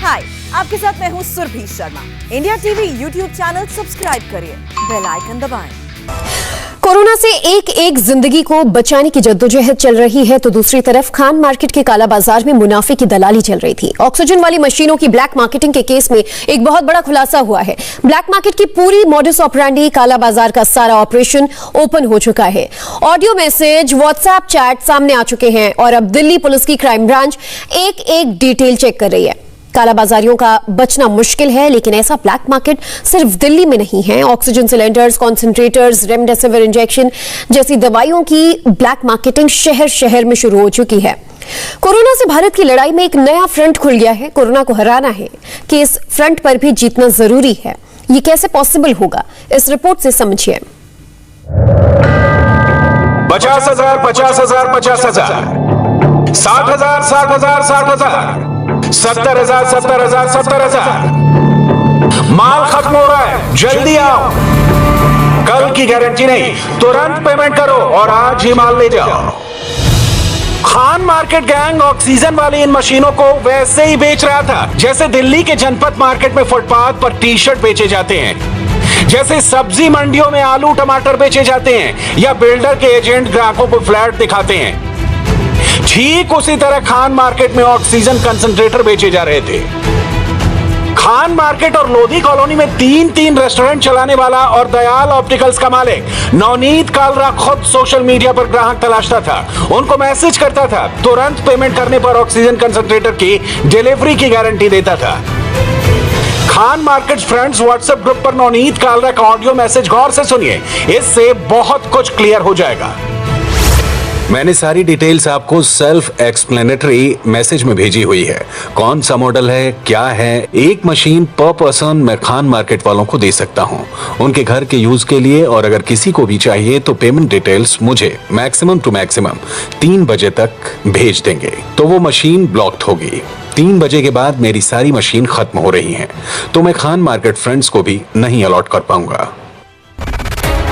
हाय, आपके साथ मैं हूँ Surbhi Sharma. India TV YouTube channel subscribe करिए, बेल आइकन दबाएं। कोरोना से एक एक जिंदगी को बचाने की जद्दोजहद चल रही है तो दूसरी तरफ खान मार्केट के काला बाजार में मुनाफे की दलाली चल रही थी। ऑक्सीजन वाली मशीनों की ब्लैक मार्केटिंग के केस में एक बहुत बड़ा खुलासा हुआ है। ब्लैक मार्केट की पूरी मॉडस ऑपरेंडी, काला बाजार का सारा ऑपरेशन ओपन हो चुका है। ऑडियो मैसेज, व्हाट्सएप चैट सामने आ चुके हैं और अब दिल्ली पुलिस की क्राइम ब्रांच एक एक डिटेल चेक कर रही है। कालाबाजारियों का बचना मुश्किल है, लेकिन ऐसा ब्लैक मार्केट सिर्फ दिल्ली में नहीं है। Oxygen cylinders, concentrators, remdesivir injection जैसी दवाइयों की ब्लैक मार्केटिंग शहर शहर में शुरू हो चुकी है। कोरोना से भारत की लड़ाई में एक नया फ्रंट खुल गया है। कोरोना को हराना है कि इस फ्रंट पर भी जीतना जरूरी है। ये कैसे पॉसिबल होगा, इस रिपोर्ट से समझिए। 50,000, 50,000, 50,000, 60,000, 60,000, 60,000, 70,000, 70,000, 70,000। माल खत्म हो रहा है, जल्दी आओ। कल की गारंटी नहीं, तुरंत पेमेंट करो और आज ही माल ले जाओ। खान मार्केट गैंग ऑक्सीजन वाली इन मशीनों को वैसे ही बेच रहा था जैसे दिल्ली के जनपद मार्केट में फुटपाथ पर टी शर्ट बेचे जाते हैं, जैसे सब्जी मंडियों में आलू टमाटर बेचे जाते हैं या बिल्डर के एजेंट ग्राहकों को फ्लैट दिखाते हैं। ठीक उसी तरह खान मार्केट में ऑक्सीजन कंसंट्रेटर बेचे जा रहे थे। खान मार्केट और लोधी कॉलोनी में तीन रेस्टोरेंट चलाने वाला और दयाल ऑप्टिकल्स का मालिक नवनीत कालरा खुद सोशल मीडिया पर ग्राहक तलाशता था, उनको मैसेज करता था, तुरंत पेमेंट करने पर ऑक्सीजन कंसंट्रेटर की डिलीवरी की गारंटी देता था। Khan market friends WhatsApp group पर नवनीत कालरा का ऑडियो मैसेज गौर से सुनिए, इससे बहुत कुछ क्लियर हो जाएगा। मैंने सारी डिटेल्स आपको सेल्फ एक्सप्लेनेटरी मैसेज में भेजी हुई है। कौन सा मॉडल है, क्या है, एक मशीन पर पर्सन मैं खान मार्केट वालों को दे सकता हूं उनके घर के यूज के लिए, और अगर किसी को भी चाहिए तो पेमेंट डिटेल्स मुझे मैक्सिमम टू मैक्सिमम 3 बजे तक भेज देंगे तो वो मशीन ब्लॉक्ड होगी। 3 बजे के बाद मेरी सारी मशीन खत्म हो रही हैं तो मैं खान मार्केट फ्रेंड्स को भी नहीं अलॉट कर पाऊंगा।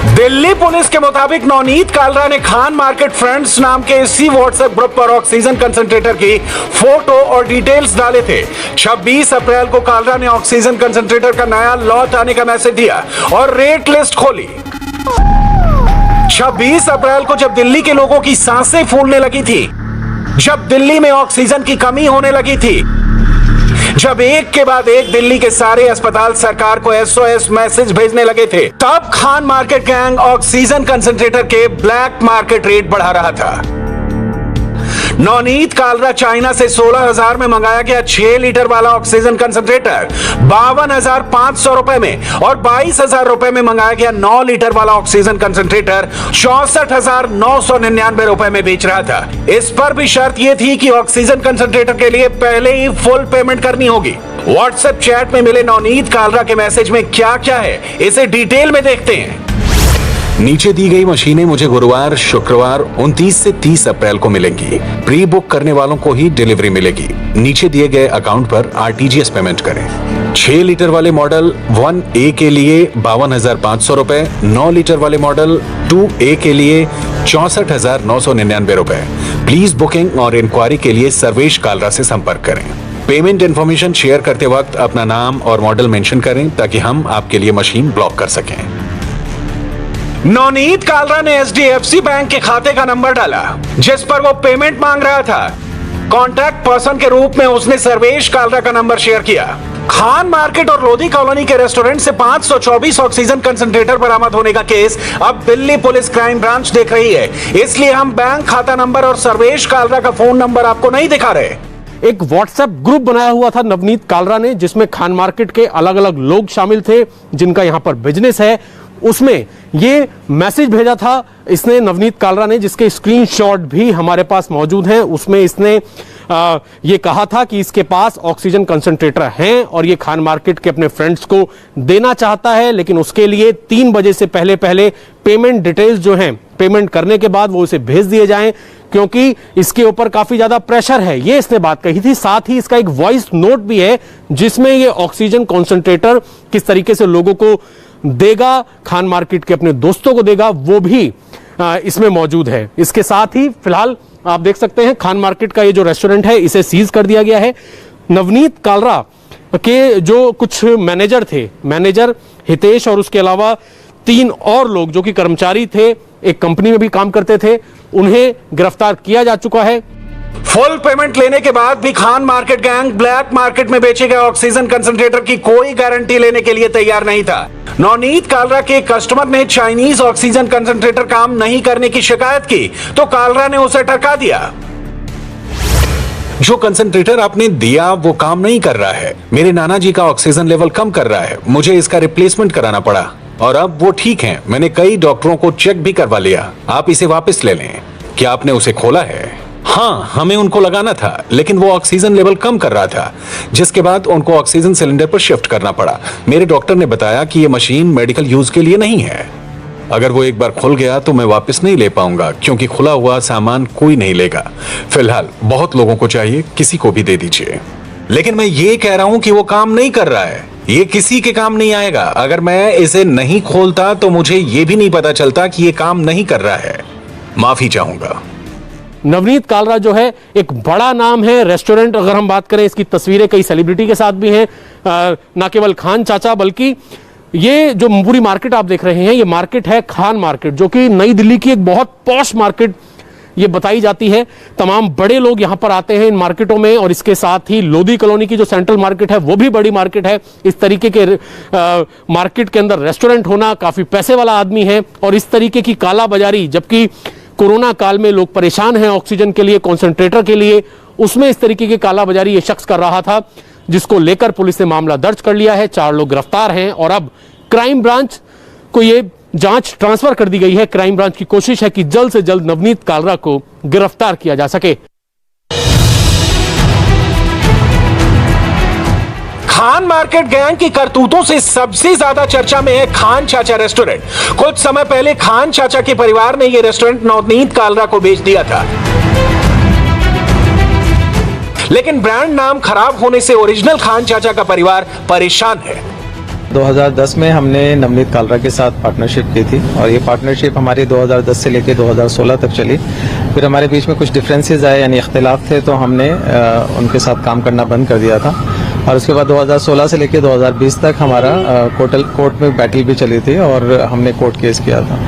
दिल्ली पुलिस के मुताबिक नवनीत कालरा ने खान मार्केट फ्रेंड्स नाम के इसी व्हाट्सएप ग्रुप पर ऑक्सीजन कंसंट्रेटर की फोटो और डिटेल्स डाले थे। 26 अप्रैल को कालरा ने ऑक्सीजन कंसंट्रेटर का नया लॉट आने का मैसेज दिया और रेट लिस्ट खोली। 26 अप्रैल को जब दिल्ली के लोगों की सांसें फूलने लगी थी, जब दिल्ली में ऑक्सीजन की कमी होने लगी थी, जब एक के बाद एक दिल्ली के सारे अस्पताल सरकार को SOS मैसेज भेजने लगे थे, तब Khan market gang oxygen concentrator के ब्लैक मार्केट रेट बढ़ा रहा था। नवनीत कालरा चाइना से 16,000 में मंगाया गया 6 लीटर वाला ऑक्सीजन कंसंट्रेटर 52,500 रुपए में और 22,000 रुपए में मंगाया गया 9 लीटर वाला ऑक्सीजन कंसंट्रेटर 64,999 रुपए में बेच रहा था। इस पर भी शर्त यह थी कि ऑक्सीजन कंसंट्रेटर के लिए पहले ही फुल पेमेंट करनी होगी। व्हाट्सएप चैट में मिले नवनीत कालरा के मैसेज में क्या क्या है, इसे डिटेल में देखते हैं। नीचे दी गई मशीनें मुझे गुरुवार, शुक्रवार 29 से 30 अप्रैल को मिलेंगी। प्री बुक करने वालों को ही डिलीवरी मिलेगी। नीचे दिए गए अकाउंट पर RTGS पेमेंट करें। 6 लीटर वाले मॉडल 1A के लिए 52,500 रुपए, 9 लीटर वाले मॉडल 2A के लिए 64,999 रुपए। प्लीज बुकिंग और इंक्वायरी के लिए सर्वेश कालरा से संपर्क करें। पेमेंट इंफॉर्मेशन शेयर करते वक्त अपना नाम और मॉडल मेंशन करें ताकि हम आपके लिए मशीन ब्लॉक कर सकें। नवनीत कालरा ने HDFC बैंक के खाते का नंबर डाला जिस पर वो पेमेंट मांग रहा था। कॉन्टैक्ट पर्सन के रूप में उसने सर्वेश कालरा का नंबर शेयर किया। खान मार्केट और लोधी कॉलोनी के रेस्टोरेंट से 524 ऑक्सीजन कंसंट्रेटर बरामद होने का केस अब दिल्ली पुलिस क्राइम ब्रांच देख रही है, इसलिए हम बैंक खाता नंबर और सर्वेश कालरा का फोन नंबर आपको नहीं दिखा रहे। एक व्हाट्सएप ग्रुप बनाया हुआ था नवनीत कालरा ने, जिसमें खान मार्केट के अलग अलग लोग शामिल थे जिनका यहां पर बिजनेस है। उसमें ये मैसेज भेजा था इसने, नवनीत कालरा ने, जिसके स्क्रीनशॉट भी हमारे पास मौजूद हैं। उसमें इसने ये कहा था कि इसके पास ऑक्सीजन कंसंट्रेटर हैं और ये खान मार्केट के अपने फ्रेंड्स को देना चाहता है, लेकिन उसके लिए 3 बजे से पहले पेमेंट डिटेल्स जो हैं, पेमेंट करने के बाद वो उसे भेज दिए जाएं, क्योंकि इसके ऊपर काफी ज्यादा प्रेशर है। ये इसने बात कही थी। साथ ही इसका एक वॉइस नोट भी है जिसमें ये ऑक्सीजन कंसंट्रेटर किस तरीके से लोगों को देगा, खान मार्केट के अपने दोस्तों को देगा, वो भी इसमें मौजूद है। इसके साथ ही फिलहाल आप देख सकते हैं खान मार्केट का ये जो रेस्टोरेंट है इसे सीज कर दिया गया है। नवनीत कालरा के जो कुछ मैनेजर थे, मैनेजर हितेश और उसके अलावा 3 और लोग जो कि कर्मचारी थे, एक कंपनी में भी काम करते थे, उन्हें गिरफ्तार किया जा चुका है। फुल पेमेंट लेने के बाद भी Khan market gang black market में बेचे गए ऑक्सीजन कंसंट्रेटर की कोई गारंटी लेने के लिए तैयार नहीं था। नवनीत कालरा के कस्टमर ने चाइनीज ऑक्सीजन कंसंट्रेटर काम नहीं करने की शिकायत की तो कालरा ने उसे टरका दिया। जो कंसंट्रेटर आपने दिया वो काम नहीं कर रहा है। मेरे नाना जी का ऑक्सीजन लेवल कम कर रहा है, मुझे इसका रिप्लेसमेंट कराना पड़ा और अब वो ठीक हैं। मैंने कई डॉक्टरों को चेक भी करवा लिया। आप इसे वापस ले लें। क्या आपने उसे खोला है? हाँ, हमें उनको लगाना था, लेकिन वो ऑक्सीजन लेवल कम कर रहा था, जिसके बाद उनको ऑक्सीजन सिलेंडर पर शिफ्ट करना पड़ा। मेरे डॉक्टर ने बताया कि ये मशीन मेडिकल यूज के लिए नहीं है। अगर वो एक बार खुल गया तो मैं वापस नहीं ले पाऊंगा, क्योंकि खुला हुआ सामान कोई नहीं लेगा। फिलहाल बहुत लोगों को चाहिए, किसी को भी दे दीजिए। लेकिन मैं ये कह रहा हूं कि वो काम नहीं कर रहा है। ये किसी के काम नहीं आएगा। अगर मैं इसे नहीं खोलता तो मुझे ये भी नहीं पता चलता कि ये काम नहीं कर रहा है। माफी चाहूंगा। नवनीत कालरा जो है एक बड़ा नाम है। रेस्टोरेंट अगर हम बात करें, इसकी तस्वीरें कई सेलिब्रिटी के साथ भी हैं, ना केवल खान चाचा बल्कि ये जो पूरी मार्केट आप देख रहे हैं, ये मार्केट है खान मार्केट, जो कि नई दिल्ली की एक बहुत पॉश मार्केट ये बताई जाती है। तमाम बड़े लोग यहां पर आते हैं इन मार्केटों में, और इसके साथ ही लोधी कॉलोनी की जो सेंट्रल मार्केट है वो भी बड़ी मार्केट है। इस तरीके के मार्केट के अंदर रेस्टोरेंट होना, काफी पैसे वाला आदमी है। और इस तरीके की काला बाजारी, जबकि कोरोना काल में लोग परेशान हैं ऑक्सीजन के लिए, कॉन्सेंट्रेटर के लिए, उसमें इस तरीके की काला बाजारी ये शख्स कर रहा था, जिसको लेकर पुलिस ने मामला दर्ज कर लिया है। 4 लोग गिरफ्तार हैं और अब क्राइम ब्रांच को ये जांच ट्रांसफर कर दी गई है। क्राइम ब्रांच की कोशिश है कि जल्द से जल्द नवनीत कालरा को गिरफ्तार किया जा सके। खान मार्केट गैंग की करतूतों से सबसे ज्यादा चर्चा में है खान चाचा रेस्टोरेंट। कुछ समय पहले खान चाचा के परिवार ने यह रेस्टोरेंट नवनीत कालरा को बेच दिया था, लेकिन ब्रांड नाम खराब होने से ओरिजिनल खान चाचा का परिवार परेशान है। 2010 में हमने नवनीत कालरा के साथ पार्टनरशिप की थी और ये पार्टनरशिप हमारी 2010 से लेकर 2016 तक चली। फिर हमारे बीच में कुछ डिफरेंसेस आए, यानी इख्तिलाफ थे, तो हमने उनके साथ काम करना बंद कर दिया था। और उसके बाद 2016 से लेकर 2020 तक हमारा कोर्ट में बैटल भी चली थी और हमने कोर्ट केस किया था।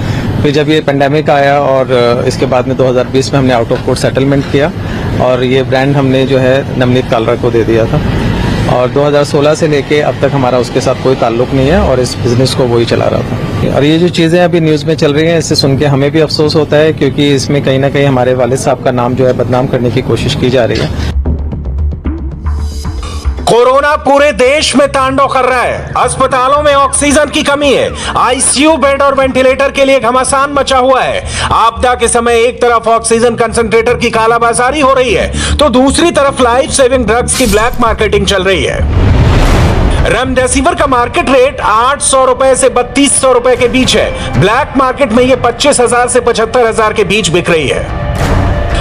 फिर जब ये पेंडेमिक आया और इसके बाद में 2020 में हमने आउट ऑफ कोर्ट सेटलमेंट किया और ये ब्रांड हमने जो है नवनीत कालरा को दे दिया था। और 2016 से लेके अब तक हमारा उसके साथ कोई ताल्लुक नहीं है और इस बिजनेस को वही चला रहा था। और ये जो चीज़ें अभी न्यूज़ में चल रही हैं, इससे सुन के हमें भी अफसोस होता है, क्योंकि इसमें कहीं ना कहीं हमारे वालिद साहब का नाम जो है बदनाम करने की कोशिश की जा रही है। कोरोना पूरे देश में तांडव कर रहा है। अस्पतालों में ऑक्सीजन की कमी है। आईसीयू बेड और वेंटिलेटर के लिए घमासान मचा हुआ है। आपदा के समय एक तरफ ऑक्सीजन कंसंट्रेटर की कालाबाजारी हो रही है, तो दूसरी तरफ लाइफ सेविंग ड्रग्स की ब्लैक मार्केटिंग चल रही है। रेमडेसिविर का मार्केट रेट 800 रुपए से 3200 रुपए के बीच है। ब्लैक मार्केट में यह 25,000 से 75,000 के बीच बिक रही है।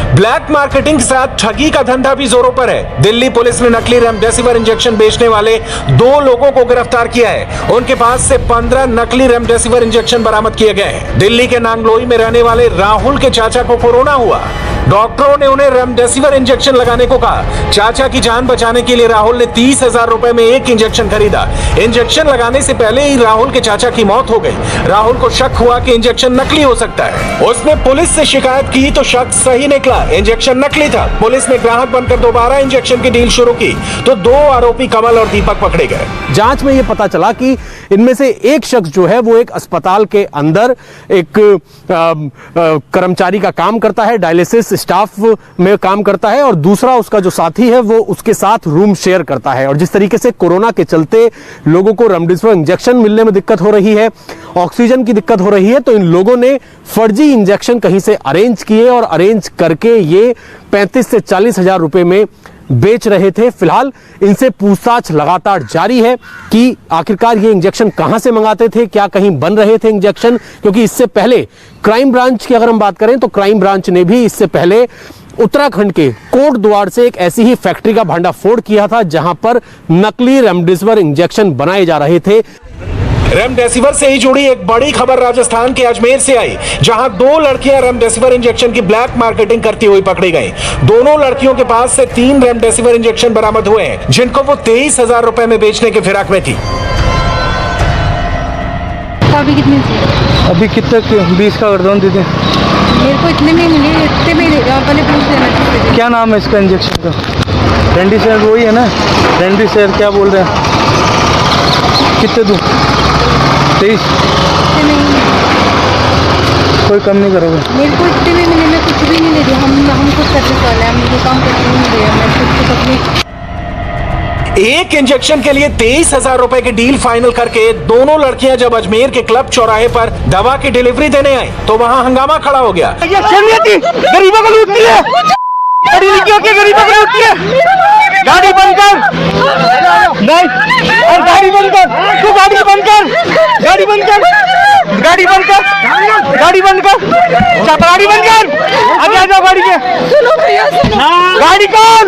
ब्लैक मार्केटिंग के साथ ठगी का धंधा भी जोरों पर है। दिल्ली पुलिस ने नकली रेमडेसिविर इंजेक्शन बेचने वाले 2 लोगों को गिरफ्तार किया है। उनके पास से 15 नकली रेमडेसिविर इंजेक्शन बरामद किए गए हैं। दिल्ली के नांगलोई में रहने वाले राहुल के चाचा को कोरोना हुआ। डॉक्टरों ने उन्हें रेमडेसिविर इंजेक्शन लगाने को कहा। चाचा की जान बचाने के लिए राहुल ने 30,000 रुपए में एक इंजेक्शन खरीदा। इंजेक्शन लगाने से पहले ही राहुल के चाचा की मौत हो गई। राहुल को शक हुआ कि इंजेक्शन नकली हो सकता है। उसने पुलिस से शिकायत की तो शक सही निकला, इंजेक्शन नकली था। पुलिस ने ग्राहक बनकर दोबारा इंजेक्शन की डील शुरू की तो 2 आरोपी कमल और दीपक पकड़े गए। जांच में यह पता चला कि इनमें से एक शख्स जो है वो एक अस्पताल के अंदर एक कर्मचारी का काम करता है, डायलिसिस स्टाफ में काम करता है, और दूसरा उसका जो साथी है वो उसके साथ रूम शेयर करता है। और जिस तरीके से कोरोना के चलते लोगों को रेमडेसिविर इंजेक्शन मिलने में दिक्कत हो रही है, ऑक्सीजन की दिक्कत हो रही है, तो इन लोगों ने फर्जी इंजेक्शन कहीं से अरेंज किए और अरेंज करके ये 35 से 40 हजार रुपए में बेच रहे थे। फिलहाल इनसे पूछताछ लगातार जारी है कि आखिरकार ये इंजेक्शन कहां से मंगाते थे, क्या कहीं बन रहे थे इंजेक्शन, क्योंकि इससे पहले क्राइम ब्रांच की अगर हम बात करें तो क्राइम ब्रांच ने भी इससे पहले उत्तराखंड के कोट द्वार से एक ऐसी ही फैक्ट्री का भांडाफोड़ किया था जहां पर नकली रेमडेसिविर इंजेक्शन बनाए जा रहे थे। रेमडेसिविर से ही जुड़ी एक बड़ी खबर राजस्थान के अजमेर से आई, जहां 2 लड़कियां रेमडेसिविर इंजेक्शन की ब्लैक मार्केटिंग करती हुई पकड़ी गईं। दोनों लड़कियों के पास से 3 रेमडेसिविर इंजेक्शन बरामद हुए हैं, जिनको वो 23,000 रुपए में बेचने की फिराक में थी। अभी कितने चाहिए? अभी कितने 20 का कर दो दीदी। मेरे को इतने में मिले, इतने में ले जाओ, पहले पूछ लेना कितने। क्या नाम है इसका इंजेक्शन का? रेमडेसिविर वही है ना? रेमडेसिविर क्या बोल रहे हैं? कितने दूँ? 23। इतने में ही कोई कम नहीं करोगे? मेरे को इतने में मिले, मैं कुछ भी नहीं ले रही। हम खुद सर्विस वाले हैं, हम मुझे काम करने नहीं दे रहे। मैं खुद को अपनी एक इंजेक्शन के लिए 23,000 रुपए की डील फाइनल करके दोनों लड़कियां जब अजमेर के क्लब चौराहे पर दवा की डिलीवरी देने आई तो वहां हंगामा खड़ा हो गया। ये गरीबों को लूटती है, पढ़ी लिखियों के गरीबों को लूटती है। गाड़ी बंद कर, नहीं, और गाड़ी बंद कर, तू गाड़ी बंद कर, गाड़ी बंद कर, गाड़ी बंद कर, गाड़ी बंद कर, गाड़ी बंद कर, आगे आ जाओ गाड़ी के। गाड़ी कौन,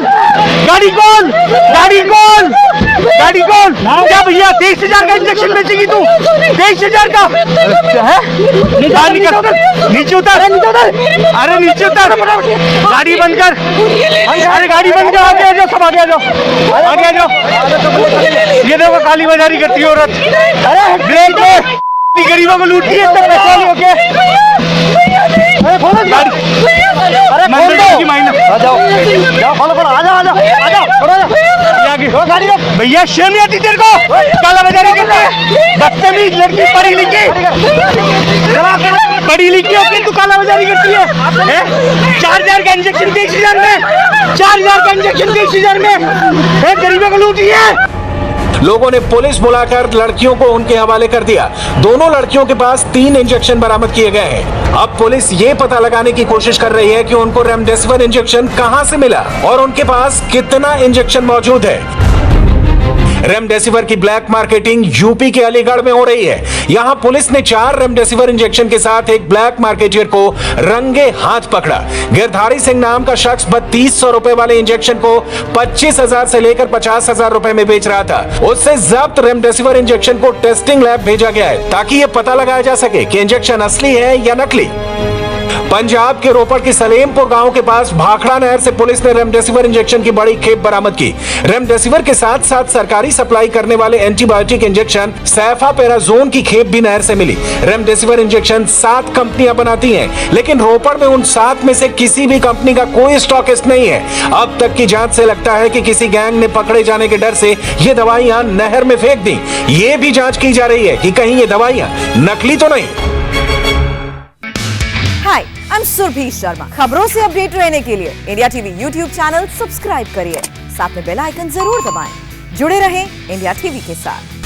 गाड़ी कौन, गाड़ी कौन, गाड़ी कौन? क्या भैया 23,000 का इंजेक्शन बेचेगी तू? 23,000 का है? नीचे उतर, अरे नीचे उतर, गाड़ी बंद कर, अरे गाड़ी बंद कर, आगे आ जाओ, सब आगे आ जाओ, आगे आ जाओ। ये देखो काली बाजारी करती है औरत, ब्रेक में गरीबों को लूटती है, इतना पैसा नहीं हो गया। अरे खोलो गाड़ी, अरे खोल दो, आ जाओ, जाओ खोलो खोलो, आ जाओ आ जाओ आ जाओ, आगे हो गाड़ी। भैया शर्म नहीं आती तेरे को? काला बाजारी करती है, बदतमीज लड़की, पढ़ी लिखी, पढ़ी लिखी होती तू काला बाजारी करती है? 4,000 का इंजेक्शन 23,000 में, 4,000 का इंजेक्शन 23,000 में, गरीबों को लूटी है। लोगों ने पुलिस बुलाकर लड़कियों को उनके हवाले कर दिया। दोनों लड़कियों के पास 3 इंजेक्शन बरामद किए गए हैं। अब पुलिस ये पता लगाने की कोशिश कर रही है कि उनको रेमडेसिविर इंजेक्शन कहां से मिला और उनके पास कितना इंजेक्शन मौजूद है। रेमडेसिविर की ब्लैक मार्केटिंग यूपी के अलीगढ़ में हो रही है। यहां पुलिस ने 4 रेमडेसिविर इंजेक्शन के साथ एक ब्लैक मार्केटियर को रंगे हाथ पकड़ा। गिरधारी सिंह नाम का शख्स 3200 रुपए वाले इंजेक्शन को 25,000 से लेकर 50,000 रुपए में बेच रहा था। उससे जब्त रेमडेसिविर इंजेक्शन को टेस्टिंग लैब भेजा गया है ताकि यह पता लगाया जा सके कि इंजेक्शन असली है या नकली। पंजाब के रोपड़ की सलेमपुर गांव के पास भाखड़ा नहर से पुलिस ने रेमडेसिविर इंजेक्शन की बड़ी खेप बरामद की। रेमडेसिविर के साथ साथ सरकारी सप्लाई करने वाले एंटीबायोटिक इंजेक्शन सैफापेराजोन की खेप भी नहर से मिली। रेमडेसिविर इंजेक्शन 7 कंपनियां बनाती हैं, लेकिन रोपड़ में उन 7 में से किसी भी कंपनी का कोई स्टॉकिस्ट नहीं है। अब तक की जांच से लगता है कि किसी गैंग ने पकड़े जाने के डर से ये दवाइयां नहर में फेंक दी। ये भी जांच की जा रही है कि कहीं ये दवाइयां नकली तो नहीं। हाय, आई एम सुरभि शर्मा। खबरों से अपडेट रहने के लिए India TV YouTube channel subscribe करिए, साथ में बेल आइकन जरूर दबाएं। जुड़े रहें इंडिया टीवी के साथ।